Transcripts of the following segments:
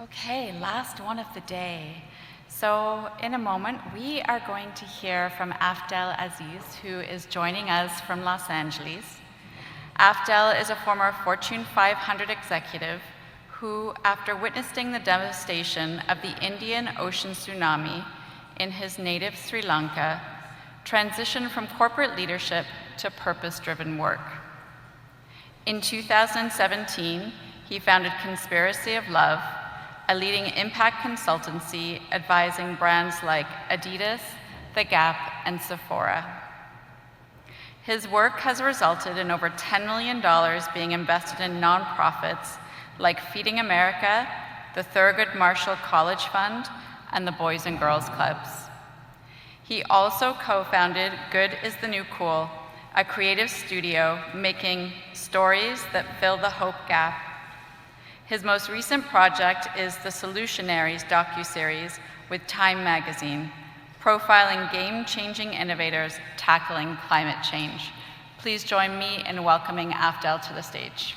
Okay, last one of the day. So in a moment, we are going to hear from Afdhel Aziz, who is joining us from Los Angeles. Afdhel is a former Fortune 500 executive who, after witnessing the devastation of the Indian Ocean tsunami in his native Sri Lanka, transitioned from corporate leadership to purpose-driven work. In 2017, he founded Conspiracy of Love, a leading impact consultancy advising brands like Adidas, The Gap, and Sephora. His work has resulted in over $10 million being invested in nonprofits like Feeding America, the Thurgood Marshall College Fund, and the Boys and Girls Clubs. He also co-founded Good is the New Cool, a creative studio making stories that fill the hope gap. His most recent project is the Solutionaries docuseries with Time magazine, profiling game-changing innovators tackling climate change. Please join me in welcoming Afdhel to the stage.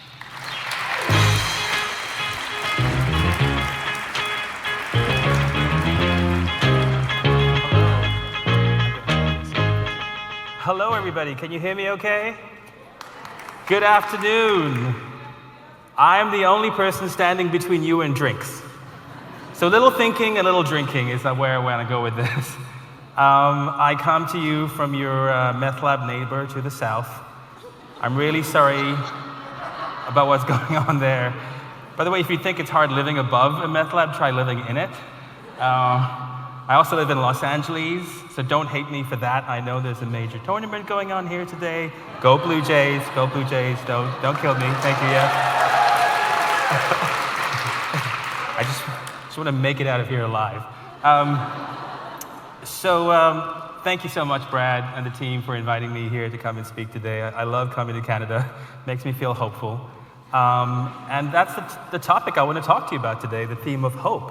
Hello, everybody. Can you hear me okay? Good afternoon. I'm the only person standing between you and drinks. So a little thinking, a little drinking is where I want to go with this. I come to you from your meth lab neighbor to the south. I'm really sorry about what's going on there. By the way, if you think it's hard living above a meth lab, try living in it. I also live in Los Angeles, so don't hate me for that. I know there's a major tournament going on here today. Go Blue Jays, go Blue Jays. Don't kill me, thank you, yeah. I just want to make it out of here alive. Thank you so much, Brad and the team, for inviting me here to come and speak today. I love coming to Canada. Makes me feel hopeful. And that's the topic I want to talk to you about today, the theme of hope.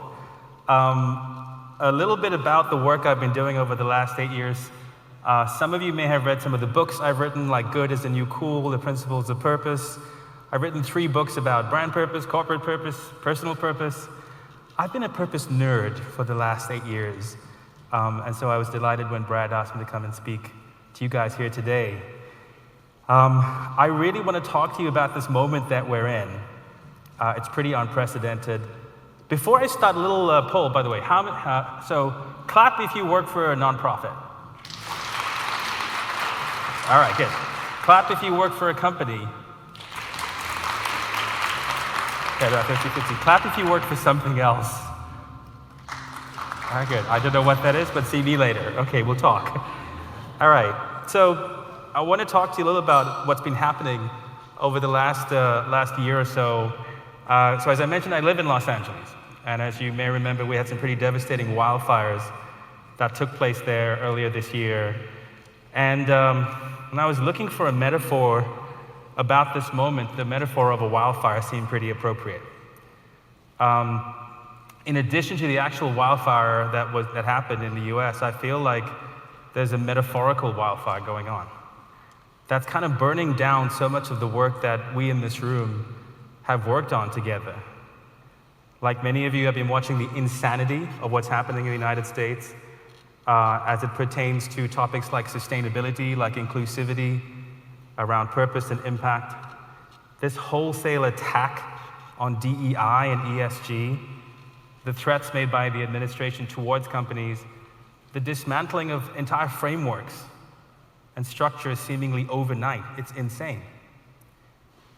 A little bit about the work I've been doing over the last 8 years. Some of you may have read some of the books I've written, like Good is the New Cool, The Principles of Purpose. I've written 3 books about brand purpose, corporate purpose, personal purpose. I've been a purpose nerd for the last 8 years. And so I was delighted when Brad asked me to come and speak to you guys here today. I really want to talk to you about this moment that we're in. It's pretty unprecedented. Before I start, a little poll, by the way. So clap if you work for a nonprofit. All right, good. Clap if you work for a company. Okay, about 50-50. Clap if you work for something else. All right, good. I don't know what that is, but see me later. Okay, we'll talk. All right, so I want to talk to you a little about what's been happening over the last year or so. So as I mentioned, I live in Los Angeles. And as you may remember, we had some pretty devastating wildfires that took place there earlier this year. And when I was looking for a metaphor about this moment, the metaphor of a wildfire seemed pretty appropriate. In addition to the actual wildfire that happened in the US, I feel like there's a metaphorical wildfire going on that's kind of burning down so much of the work that we in this room have worked on together. Like many of you have been watching the insanity of what's happening in the United States as it pertains to topics like sustainability, like inclusivity, around purpose and impact. This wholesale attack on DEI and ESG, the threats made by the administration towards companies, the dismantling of entire frameworks and structures seemingly overnight. It's insane.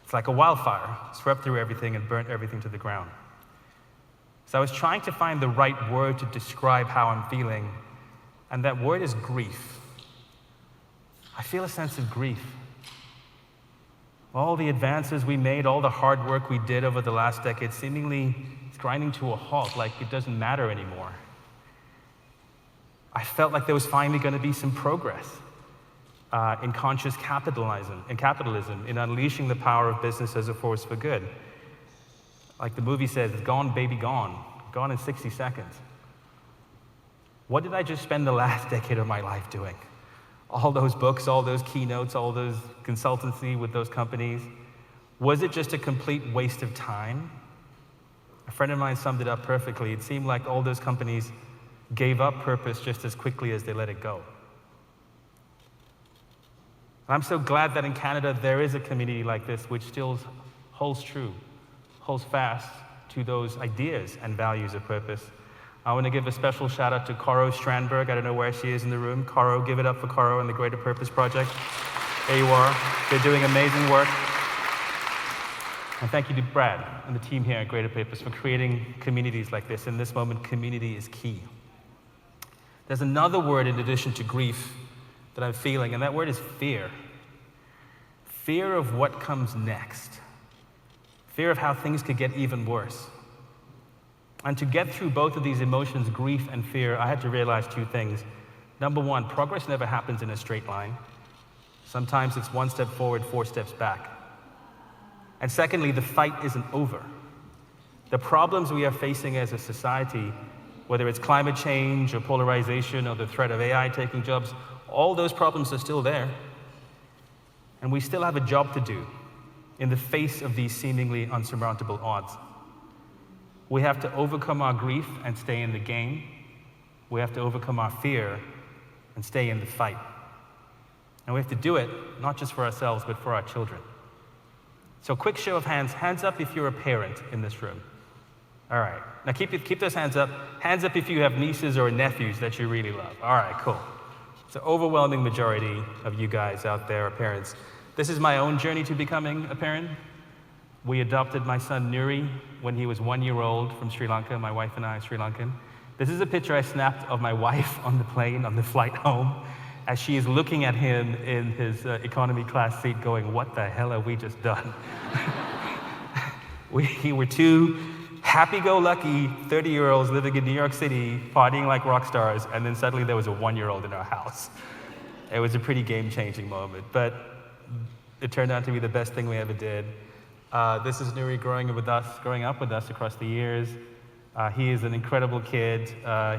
It's like a wildfire, swept through everything and burnt everything to the ground. So I was trying to find the right word to describe how I'm feeling, and that word is grief. I feel a sense of grief. All the advances we made, all the hard work we did over the last decade, seemingly it's grinding to a halt, like it doesn't matter anymore. I felt like there was finally going to be some progress in conscious capitalism, in unleashing the power of business as a force for good. Like the movie says, gone baby gone in 60 seconds. What did I just spend the last decade of my life doing? All those books, all those keynotes, all those consultancy with those companies. Was it just a complete waste of time? A friend of mine summed it up perfectly. It seemed like all those companies gave up purpose just as quickly as they let it go. I'm so glad that in Canada there is a community like this which still holds true, holds fast to those ideas and values of purpose. I want to give a special shout out to Coro Strandberg. I don't know where she is in the room. Coro, give it up for Coro and the Greater Purpose Project. There you are. They're doing amazing work. And thank you to Brad and the team here at Greater Purpose for creating communities like this. In this moment, community is key. There's another word in addition to grief that I'm feeling, and that word is fear. Fear of what comes next. Fear of how things could get even worse. And to get through both of these emotions, grief and fear, I had to realize two things. Number one, progress never happens in a straight line. Sometimes it's one step forward, 4 steps back. And secondly, the fight isn't over. The problems we are facing as a society, whether it's climate change or polarization or the threat of AI taking jobs, all those problems are still there. And we still have a job to do in the face of these seemingly unsurmountable odds. We have to overcome our grief and stay in the game. We have to overcome our fear and stay in the fight. And we have to do it not just for ourselves, but for our children. So quick show of hands. Hands up if you're a parent in this room. All right. Now keep those hands up. Hands up if you have nieces or nephews that you really love. All right, cool. It's an overwhelming majority of you guys out there are parents. This is my own journey to becoming a parent. We adopted my son Nuri when he was 1 year old from Sri Lanka. My wife and I are Sri Lankan. This is a picture I snapped of my wife on the plane on the flight home as she is looking at him in his economy class seat going, what the hell have we just done? We were two happy-go-lucky 30-year-olds living in New York City, partying like rock stars, and then suddenly there was a 1-year-old in our house. It was a pretty game-changing moment, but it turned out to be the best thing we ever did. This is Nuri growing up with us across the years. He is an incredible kid.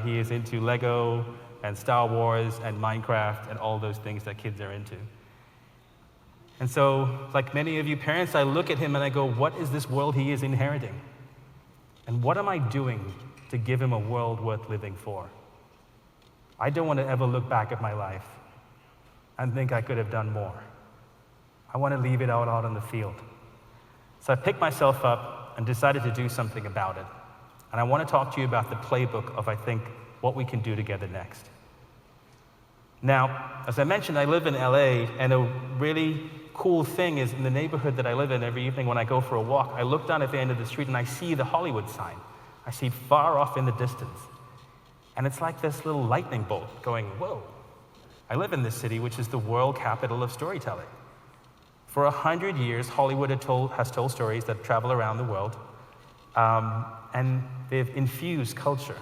He is into Lego and Star Wars and Minecraft and all those things that kids are into. And so, like many of you parents, I look at him and I go, what is this world he is inheriting? And what am I doing to give him a world worth living for? I don't want to ever look back at my life and think I could have done more. I want to leave it out on the field. So I picked myself up and decided to do something about it. And I want to talk to you about the playbook of, I think, what we can do together next. Now, as I mentioned, I live in LA, and a really cool thing is in the neighborhood that I live in, every evening when I go for a walk, I look down at the end of the street and I see the Hollywood sign. I see it far off in the distance. And it's like this little lightning bolt going, whoa. I live in this city, which is the world capital of storytelling. For 100 years, Hollywood has told stories that travel around the world, and they've infused culture.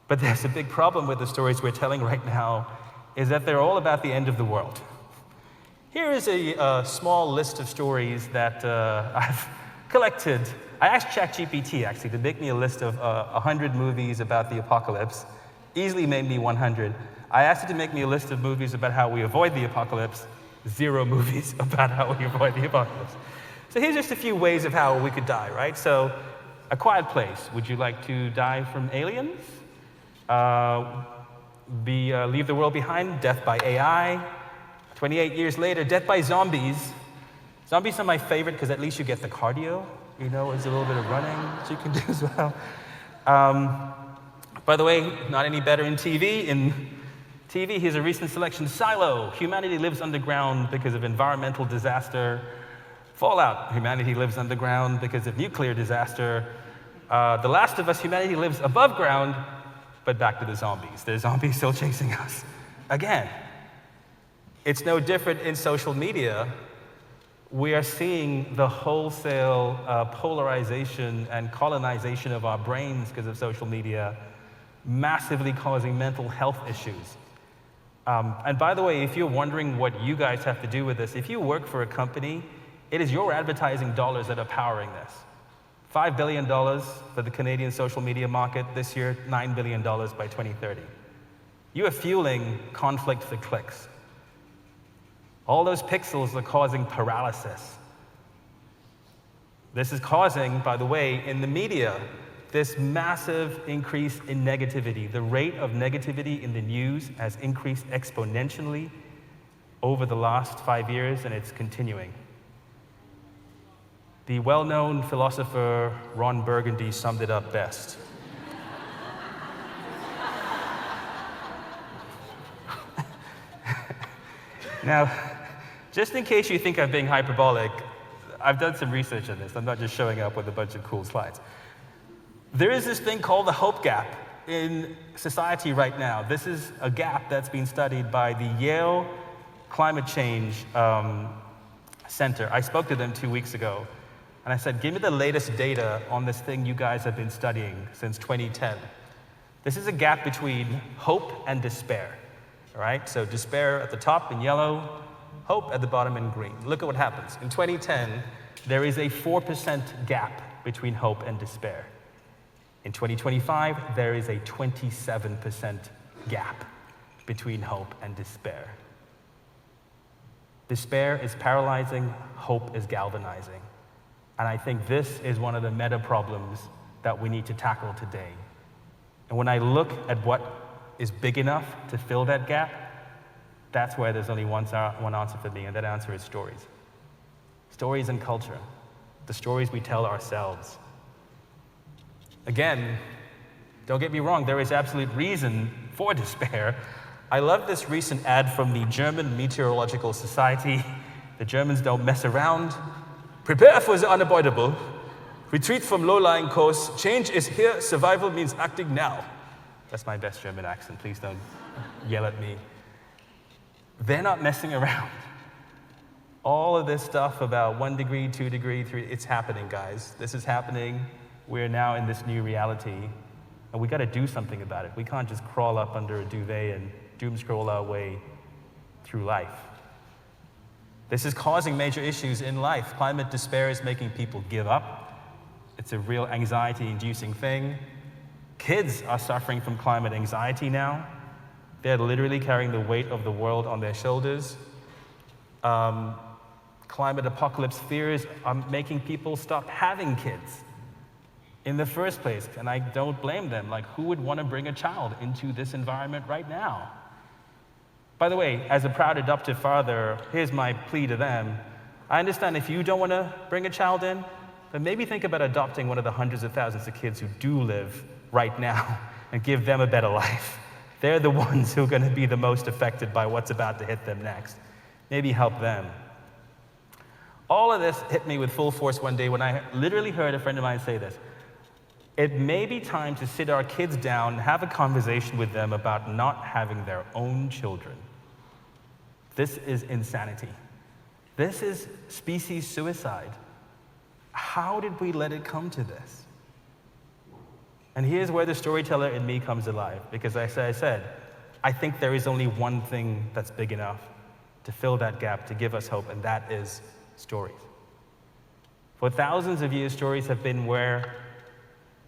But there's a big problem with the stories we're telling right now, is that they're all about the end of the world. Here is a small list of stories that I've collected. I asked ChatGPT, actually, to make me a list of 100 movies about the apocalypse. Easily made me 100. I asked it to make me a list of movies about how we avoid the apocalypse. 0 movies about how we avoid the apocalypse. So here's just a few ways of how we could die, right? So, A Quiet Place. Would you like to die from aliens? Leave the world behind, death by AI. 28 years later, death by zombies. Zombies are my favorite because at least you get the cardio. You know, there's a little bit of running that you can do as well. By the way, not any better in TV. In TV, here's a recent selection. Silo, humanity lives underground because of environmental disaster. Fallout, humanity lives underground because of nuclear disaster. The Last of Us, humanity lives above ground, but back to the zombies. There's zombies still chasing us. Again, it's no different in social media. We are seeing the wholesale polarization and colonization of our brains because of social media, massively causing mental health issues. And by the way, if you're wondering what you guys have to do with this, if you work for a company, it is your advertising dollars that are powering this. $5 billion for the Canadian social media market this year, $9 billion by 2030. You are fueling conflict for clicks. All those pixels are causing paralysis. This is causing, by the way, in the media, this massive increase in negativity. The rate of negativity in the news has increased exponentially over the last 5 years, and it's continuing. The well-known philosopher Ron Burgundy summed it up best. Now, just in case you think I'm being hyperbolic, I've done some research on this. I'm not just showing up with a bunch of cool slides. There is this thing called the hope gap in society right now. This is a gap that's been studied by the Yale Climate Change Center. I spoke to them 2 weeks ago, and I said, give me the latest data on this thing you guys have been studying since 2010. This is a gap between hope and despair, all right? So despair at the top in yellow, hope at the bottom in green. Look at what happens. In 2010, there is a 4% gap between hope and despair. In 2025, there is a 27% gap between hope and despair. Despair is paralyzing, hope is galvanizing. And I think this is one of the meta problems that we need to tackle today. And when I look at what is big enough to fill that gap, that's where there's only one answer for me, and that answer is stories. Stories and culture, the stories we tell ourselves. Again, don't get me wrong, there is absolute reason for despair. I love this recent ad from the German Meteorological Society. The Germans don't mess around. Prepare for the unavoidable. Retreat from low-lying coasts. Change is here. Survival means acting now. That's my best German accent. Please don't yell at me. They're not messing around. All of this stuff about 1 degree, 2 degree, 3, it's happening, guys. This is happening. We're now in this new reality, and we got to do something about it. We can't just crawl up under a duvet and doom scroll our way through life. This is causing major issues in life. Climate despair is making people give up. It's a real anxiety-inducing thing. Kids are suffering from climate anxiety now. They're literally carrying the weight of the world on their shoulders. Climate apocalypse fears are making people stop having kids in the first place, and I don't blame them. Like, who would want to bring a child into this environment right now? By the way, as a proud adoptive father, here's my plea to them. I understand if you don't want to bring a child in, but maybe think about adopting one of the hundreds of thousands of kids who do live right now and give them a better life. They're the ones who are going to be the most affected by what's about to hit them next. Maybe help them. All of this hit me with full force one day when I literally heard a friend of mine say this. It may be time to sit our kids down and have a conversation with them about not having their own children. This is insanity. This is species suicide. How did we let it come to this? And here's where the storyteller in me comes alive, because as I said, I think there is only one thing that's big enough to fill that gap, to give us hope, and that is stories. For thousands of years, stories have been where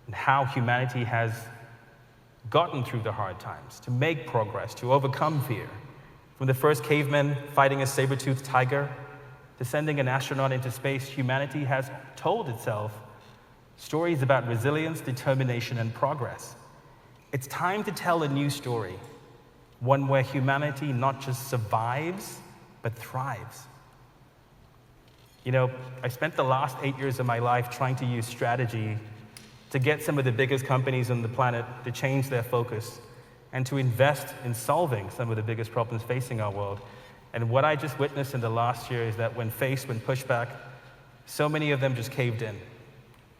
and how humanity has gotten through the hard times, to make progress, to overcome fear. From the first cavemen fighting a saber-toothed tiger, to sending an astronaut into space, humanity has told itself stories about resilience, determination, and progress. It's time to tell a new story, one where humanity not just survives, but thrives. You know, I spent the last 8 years of my life trying to use strategy to get some of the biggest companies on the planet to change their focus and to invest in solving some of the biggest problems facing our world. And what I just witnessed in the last year is that when faced with pushback, so many of them just caved in.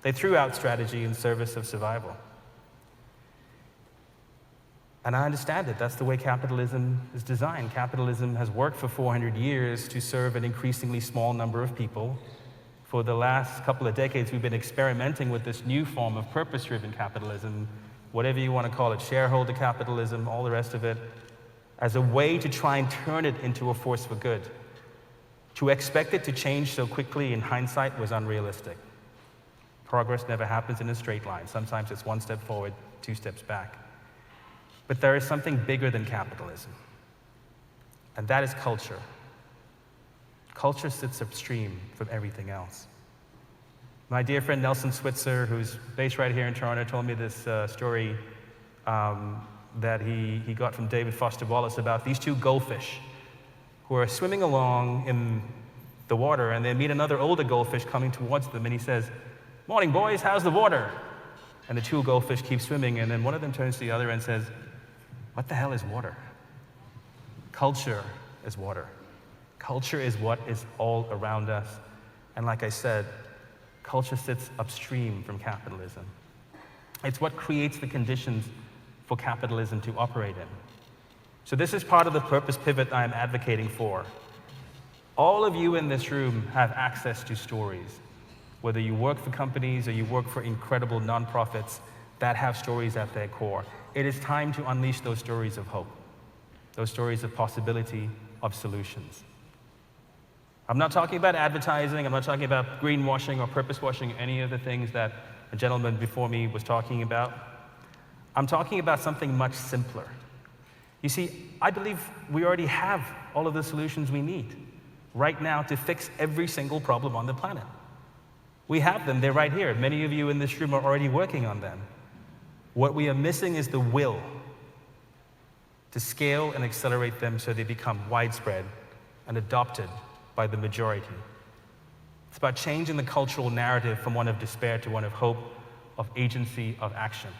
They threw out strategy in service of survival. And I understand it. That's the way capitalism is designed. Capitalism has worked for 400 years to serve an increasingly small number of people. For the last couple of decades, we've been experimenting with this new form of purpose-driven capitalism, whatever you want to call it, shareholder capitalism, all the rest of it, as a way to try and turn it into a force for good. To expect it to change so quickly in hindsight was unrealistic. Progress never happens in a straight line. Sometimes it's 1 step forward, 2 steps back. But there is something bigger than capitalism, and that is culture. Culture sits upstream from everything else. My dear friend Nelson Switzer, who's based right here in Toronto, told me this story that he got from David Foster Wallace about these two goldfish who are swimming along in the water, and they meet another older goldfish coming towards them, and he says, "Morning, boys, how's the water?" And the two goldfish keep swimming, and then one of them turns to the other and says, "What the hell is water?" Culture is water. Culture is what is all around us. And like I said, culture sits upstream from capitalism. It's what creates the conditions for capitalism to operate in. So this is part of the purpose pivot I'm advocating for. All of you in this room have access to stories. Whether you work for companies or you work for incredible nonprofits that have stories at their core, it is time to unleash those stories of hope, those stories of possibility, of solutions. I'm not talking about advertising, I'm not talking about greenwashing or purpose washing, any of the things that a gentleman before me was talking about. I'm talking about something much simpler. You see, I believe we already have all of the solutions we need right now to fix every single problem on the planet. We have them, they're right here. Many of you in this room are already working on them. What we are missing is the will to scale and accelerate them so they become widespread and adopted by the majority. It's about changing the cultural narrative from one of despair to one of hope, of agency, of action.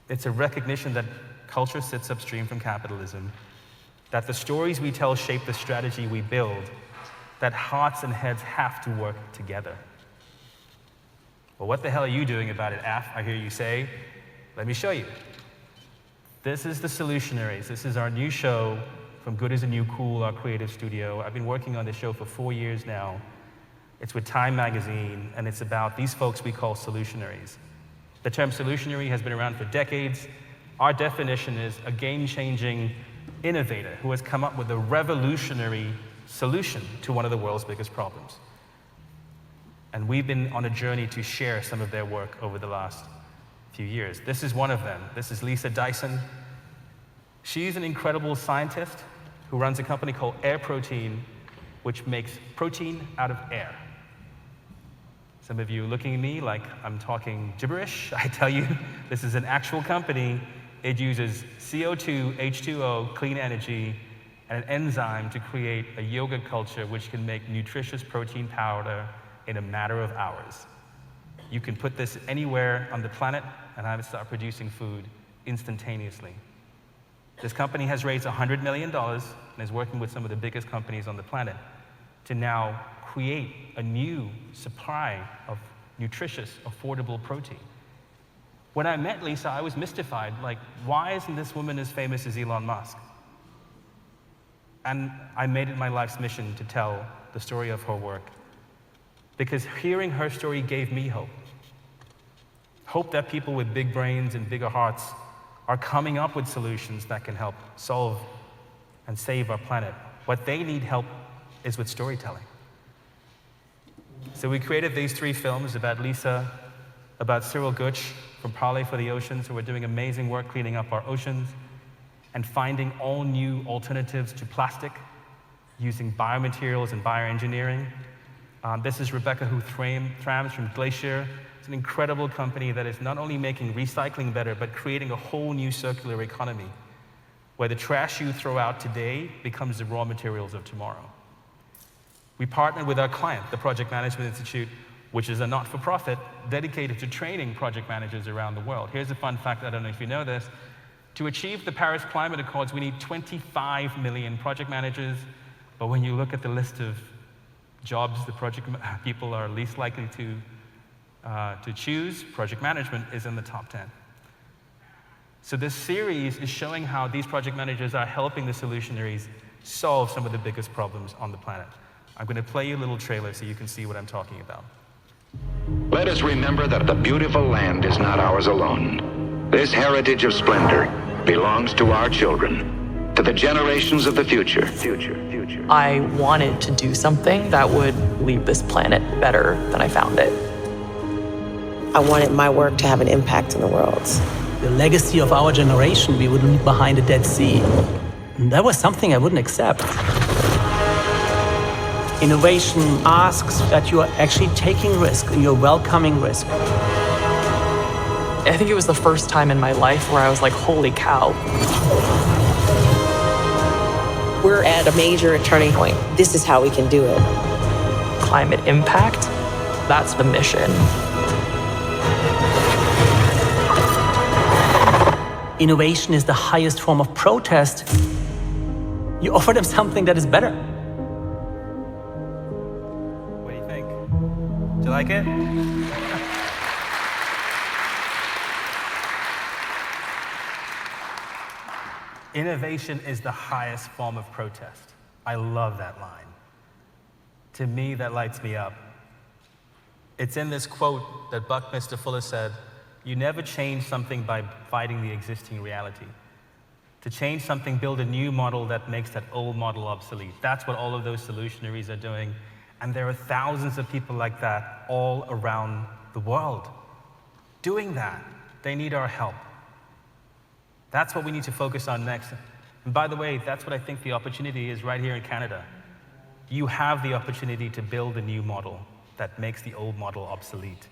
It's a recognition that culture sits upstream from capitalism, that the stories we tell shape the strategy we build, that hearts and heads have to work together. Well, what the hell are you doing about it, Af? I hear you say. Let me show you. This is The Solutionaries. This is our new show from Good is a New Cool, our creative studio. I've been working on this show for 4 years now. It's with Time magazine, and it's about these folks we call solutionaries. The term solutionary has been around for decades. Our definition is a game-changing innovator who has come up with a revolutionary solution to one of the world's biggest problems. And we've been on a journey to share some of their work over the last few years. This is one of them. This is Lisa Dyson. She's an incredible scientist who runs a company called Air Protein, which makes protein out of air. Some of you looking at me like I'm talking gibberish. I tell you, this is an actual company. It uses CO2, H2O, clean energy, and an enzyme to create a yogurt culture which can make nutritious protein powder in a matter of hours. You can put this anywhere on the planet and have it start producing food instantaneously. This company has raised $100 million and is working with some of the biggest companies on the planet to now create a new supply of nutritious, affordable protein. When I met Lisa, I was mystified, like, why isn't this woman as famous as Elon Musk? And I made it my life's mission to tell the story of her work, because hearing her story gave me hope. Hope that people with big brains and bigger hearts are coming up with solutions that can help solve and save our planet. What they need help is with storytelling. So we created these 3 films about Lisa, about Cyril Gutsch from Parley for the Oceans, who are doing amazing work cleaning up our oceans and finding all new alternatives to plastic using biomaterials and bioengineering. This is Rebecca Hu Thrams from Glacier. It's an incredible company that is not only making recycling better, but creating a whole new circular economy where the trash you throw out today becomes the raw materials of tomorrow. We partnered with our client, the Project Management Institute, which is a not-for-profit dedicated to training project managers around the world. Here's a fun fact, I don't know if you know this. To achieve the Paris Climate Accords, we need 25 million project managers, but when you look at the list of jobs the project people are least likely to choose, project management is in the top 10. So this series is showing how these project managers are helping the solutionaries solve some of the biggest problems on the planet. I'm going to play you a little trailer so you can see what I'm talking about. Let us remember that the beautiful land is not ours alone. This heritage of splendor belongs to our children, to the generations of the future. I wanted to do something that would leave this planet better than I found it. I wanted my work to have an impact in the world. The legacy of our generation we would leave behind a Dead Sea. And that was something I wouldn't accept. Innovation asks that you are actually taking risk, and you're welcoming risk. I think it was the first time in my life where I was like, holy cow. We're at a major turning point. This is how we can do it. Climate impact, that's the mission. Innovation is the highest form of protest. You offer them something that is better. What do you think? Do you like it? Innovation is the highest form of protest. I love that line. To me, that lights me up. It's in this quote that Buckminster Fuller said, "You never change something by fighting the existing reality. To change something, build a new model that makes that old model obsolete." That's what all of those solutionaries are doing. And there are thousands of people like that all around the world doing that. They need our help. That's what we need to focus on next. And by the way, that's what I think the opportunity is right here in Canada. You have the opportunity to build a new model that makes the old model obsolete.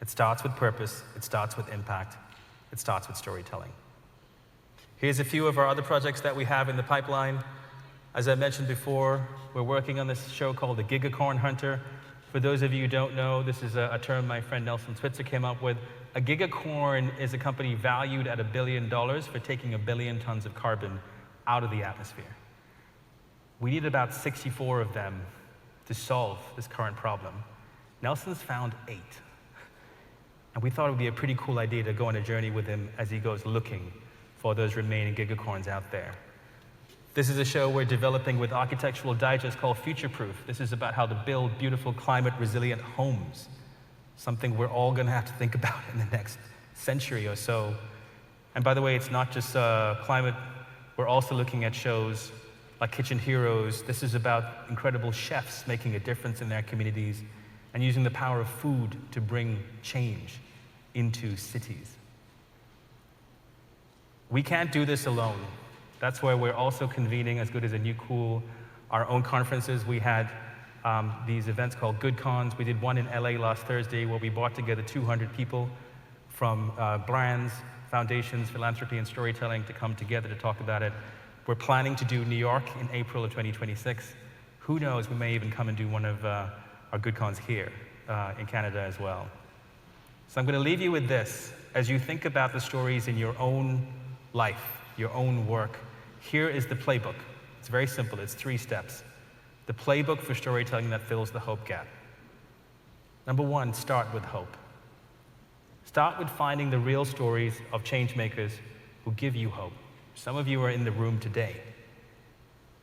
It starts with purpose, it starts with impact, it starts with storytelling. Here's a few of our other projects that we have in the pipeline. As I mentioned before, we're working on this show called The Gigacorn Hunter. For those of you who don't know, this is a term my friend Nelson Switzer came up with. A gigacorn is a company valued at $1 billion for taking 1 billion tons of carbon out of the atmosphere. We need about 64 of them to solve this current problem. Nelson's found 8. And we thought it would be a pretty cool idea to go on a journey with him as he goes looking for those remaining gigacorns out there. This is a show we're developing with Architectural Digest called Future Proof. This is about how to build beautiful climate-resilient homes, something we're all going to have to think about in the next century or so. And by the way, it's not just climate. We're also looking at shows like Kitchen Heroes. This is about incredible chefs making a difference in their communities and using the power of food to bring change into cities. We can't do this alone. That's why we're also convening, as good as a new cool, our own conferences. We had these events called Good Cons. We did one in LA last Thursday where we brought together 200 people from brands, foundations, philanthropy, and storytelling to come together to talk about it. We're planning to do New York in April of 2026. Who knows, we may even come and do one of our Good Cons here in Canada as well. So I'm going to leave you with this. As you think about the stories in your own life, your own work, here is the playbook. It's very simple. It's 3 steps. The playbook for storytelling that fills the hope gap. Number 1, start with hope. Start with finding the real stories of change makers who give you hope. Some of you are in the room today.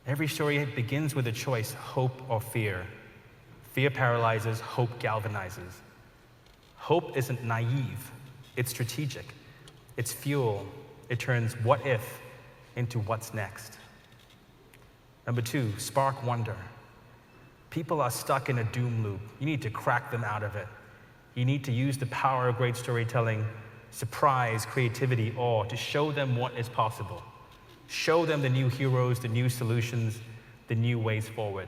Every story begins with a choice, hope or fear. Fear paralyzes, hope galvanizes. Hope isn't naive, it's strategic. It's fuel. It turns what if into what's next. Number 2, spark wonder. People are stuck in a doom loop. You need to crack them out of it. You need to use the power of great storytelling, surprise, creativity, awe, to show them what is possible. Show them the new heroes, the new solutions, the new ways forward.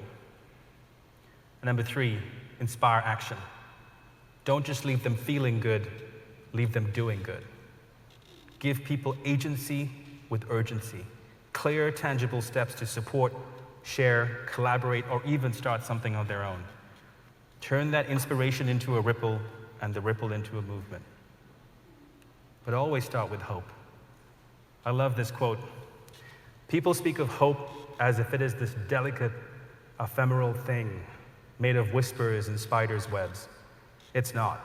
And number 3, inspire action. Don't just leave them feeling good, leave them doing good. Give people agency with urgency. Clear, tangible steps to support, share, collaborate, or even start something of their own. Turn that inspiration into a ripple and the ripple into a movement. But always start with hope. I love this quote. People speak of hope as if it is this delicate, ephemeral thing made of whispers and spiders' webs. It's not.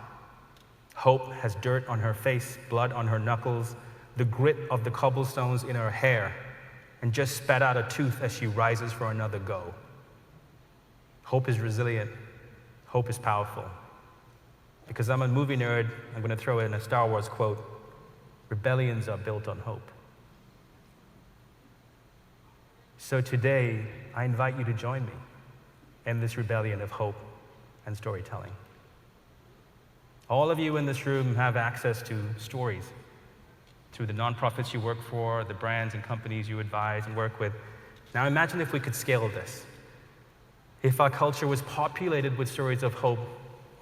Hope has dirt on her face, blood on her knuckles, the grit of the cobblestones in her hair, and just spat out a tooth as she rises for another go. Hope is resilient. Hope is powerful. Because I'm a movie nerd, I'm going to throw in a Star Wars quote. Rebellions are built on hope. So today, I invite you to join me in this rebellion of hope and storytelling. All of you in this room have access to stories through the nonprofits you work for, the brands and companies you advise and work with. Now imagine if we could scale this. If our culture was populated with stories of hope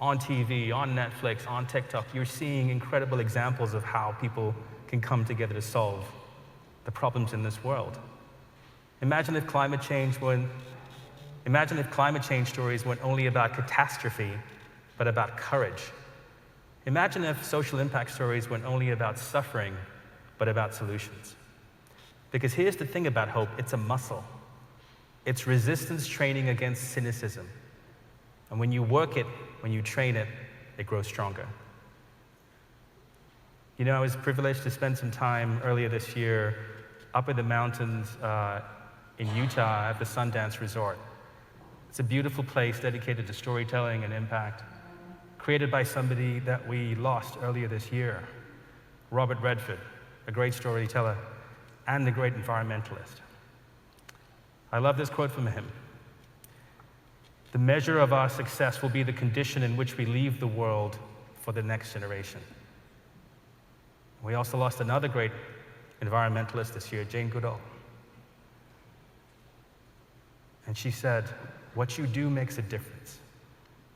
on TV, on Netflix, on TikTok, you're seeing incredible examples of how people can come together to solve the problems in this world. Imagine if climate change stories weren't only about catastrophe, but about courage. Imagine if social impact stories weren't only about suffering, but about solutions. Because here's the thing about hope, it's a muscle. It's resistance training against cynicism. And when you work it, when you train it, it grows stronger. You know, I was privileged to spend some time earlier this year up in the mountains in Utah at the Sundance Resort. It's a beautiful place dedicated to storytelling and impact, created by somebody that we lost earlier this year, Robert Redford, a great storyteller and a great environmentalist. I love this quote from him. "The measure of our success will be the condition in which we leave the world for the next generation." We also lost another great environmentalist this year, Jane Goodall. And she said, "What you do makes a difference.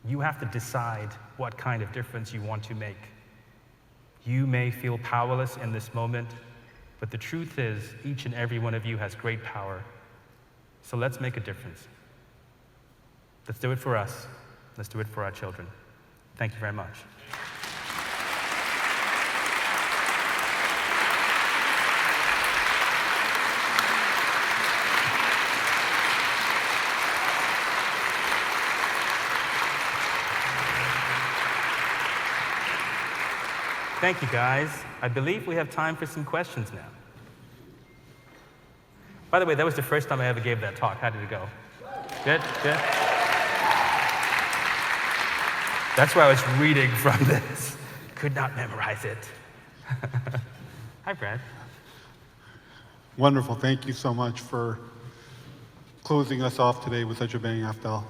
You have to decide what kind of difference you want to make. You may feel powerless in this moment, but the truth is each and every one of you has great power. So let's make a difference. Let's do it for us. Let's do it for our children." Thank you very much. Thank you, guys. I believe we have time for some questions now. By the way, that was the first time I ever gave that talk. How did it go? Good? Good? That's why I was reading from this. Could not memorize it. Hi, Brad. Wonderful. Thank you so much for closing us off today with such a bang, Afdhel.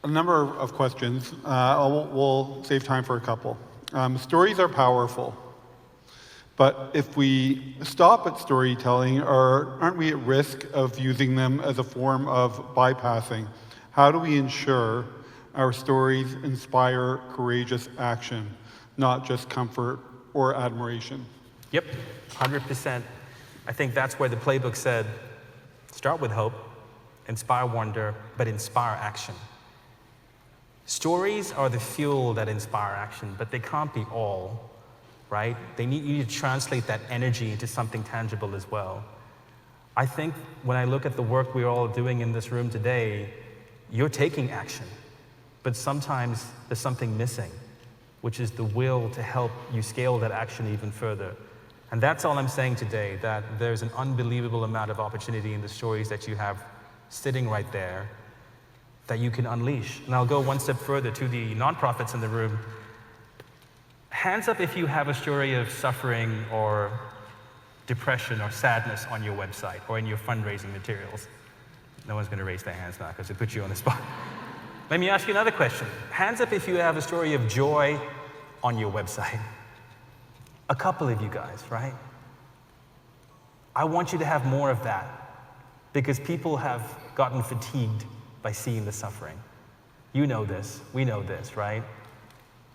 A number of questions. We'll save time for a couple. Stories are powerful. But if we stop at storytelling, aren't we at risk of using them as a form of bypassing? How do we ensure our stories inspire courageous action, not just comfort or admiration? Yep, 100%. I think that's where the Playbook said, start with hope, inspire wonder, but inspire action. Stories are the fuel that inspire action, but they can't be all. Right? You need to translate that energy into something tangible as well. I think when I look at the work we're all doing in this room today, you're taking action, but sometimes there's something missing, which is the will to help you scale that action even further. And that's all I'm saying today, that there's an unbelievable amount of opportunity in the stories that you have sitting right there that you can unleash. And I'll go one step further to the nonprofits in the room. Hands up if you have a story of suffering or depression or sadness on your website or in your fundraising materials. No one's going to raise their hands now because it puts you on the spot. Let me ask you another question. Hands up if you have a story of joy on your website. A couple of you guys, right? I want you to have more of that because people have gotten fatigued by seeing the suffering. You know this, we know this, right?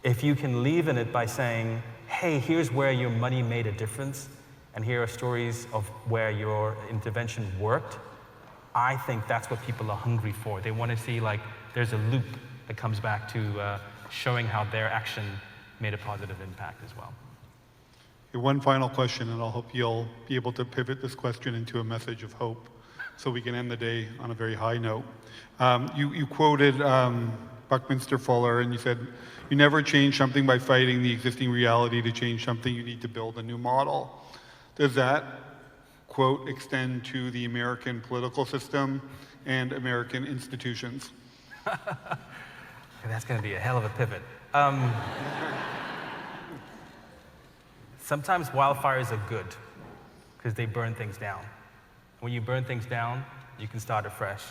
If you can leave in it by saying, hey, here's where your money made a difference, and here are stories of where your intervention worked, I think that's what people are hungry for. They want to see, like, there's a loop that comes back to showing how their action made a positive impact as well. Okay, one final question, and I'll hope you'll be able to pivot this question into a message of hope so we can end the day on a very high note. You quoted Buckminster Fuller, and you said, you never change something by fighting the existing reality. To change something, you need to build a new model. Does that quote extend to the American political system and American institutions? That's going to be a hell of a pivot. Sometimes wildfires are good because they burn things down. When you burn things down, you can start afresh.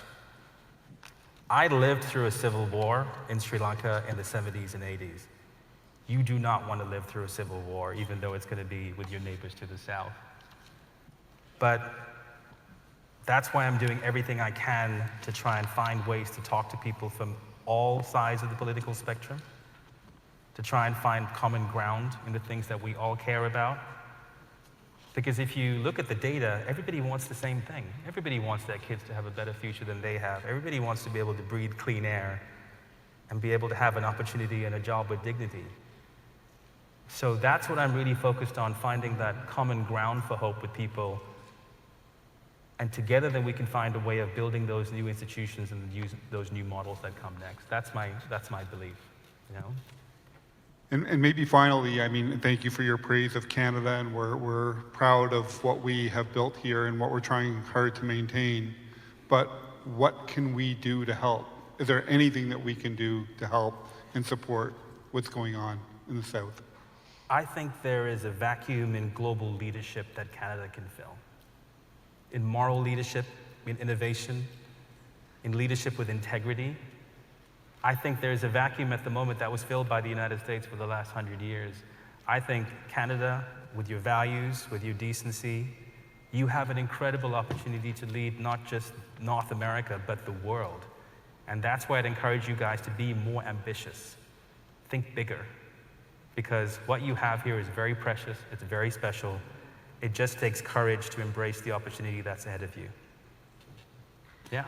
I lived through a civil war in Sri Lanka in the 70s and 80s. You do not want to live through a civil war, even though it's going to be with your neighbors to the south. But That's why I'm doing everything I can to try and find ways to talk to people from all sides of the political spectrum, to try and find common ground in the things that we all care about. Because if you look at the data, everybody wants the same thing. Everybody wants their kids to have a better future than they have. Everybody wants to be able to breathe clean air and be able to have an opportunity and a job with dignity. So that's what I'm really focused on, finding that common ground for hope with people. And together then we can find a way of building those new institutions and use those new models that come next. That's my belief, you know? And maybe finally, I mean, thank you for your praise of Canada, and we're proud of what we have built here and what we're trying hard to maintain. But what can we do to help? Is there anything that we can do to help and support what's going on in the South? I think there is a vacuum in global leadership that Canada can fill. In moral leadership, in innovation, in leadership with integrity. I think there's a vacuum at the moment that was filled by the United States for the last 100 years. I think Canada, with your values, with your decency, you have an incredible opportunity to lead not just North America, but the world. And that's why I'd encourage you guys to be more ambitious. Think bigger. Because what you have here is very precious, it's very special. It just takes courage to embrace the opportunity that's ahead of you. Yeah.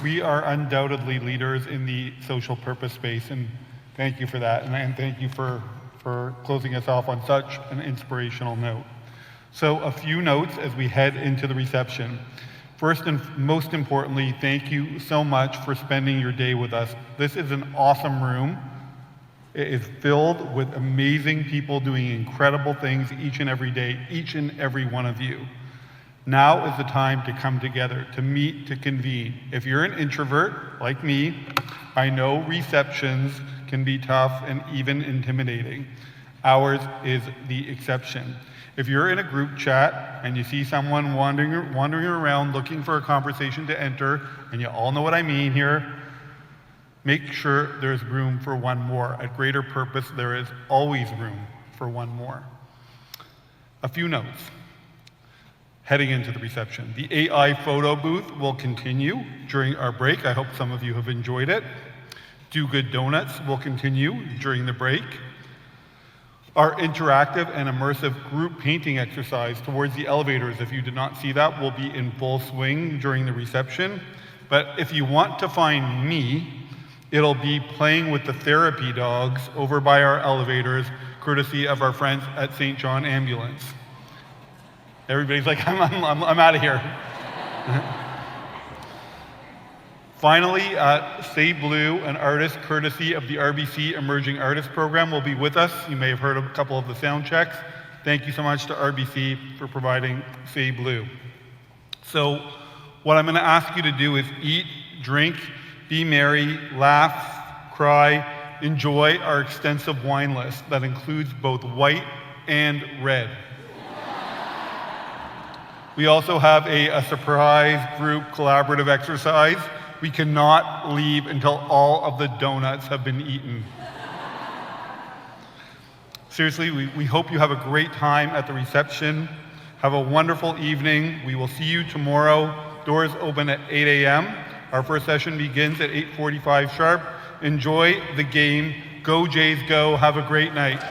We are undoubtedly leaders in the social purpose space, and thank you for that, and thank you for closing us off on such an inspirational note. So a few notes as we head into the reception. First and most importantly, thank you so much for spending your day with us. This is an awesome room. It is filled with amazing people doing incredible things each and every day, each and every one of you. Now is the time to come together, to meet, to convene. If you're an introvert, like me, I know receptions can be tough and even intimidating. Ours is the exception. If you're in a group chat and you see someone wandering around looking for a conversation to enter, and you all know what I mean here, make sure there's room for one more. At Greater Purpose, there is always room for one more. A few notes. Heading into the reception. The AI photo booth will continue during our break. I hope some of you have enjoyed it. Do Good Donuts will continue during the break. Our interactive and immersive group painting exercise towards the elevators, if you did not see that, will be in full swing during the reception. But if you want to find me, it'll be playing with the therapy dogs over by our elevators, courtesy of our friends at St. John Ambulance. Everybody's like, I'm out of here. Finally, Say Blue, an artist courtesy of the RBC Emerging Artist Program, will be with us. You may have heard of a couple of the sound checks. Thank you so much to RBC for providing Say Blue. So what I'm going to ask you to do is eat, drink, be merry, laugh, cry, enjoy our extensive wine list that includes both white and red. We also have a surprise group collaborative exercise. We cannot leave until all of the donuts have been eaten. Seriously, we hope you have a great time at the reception. Have a wonderful evening. We will see you tomorrow. Doors open at 8 a.m. Our first session begins at 8:45 sharp. Enjoy the game. Go Jays, go. Have a great night.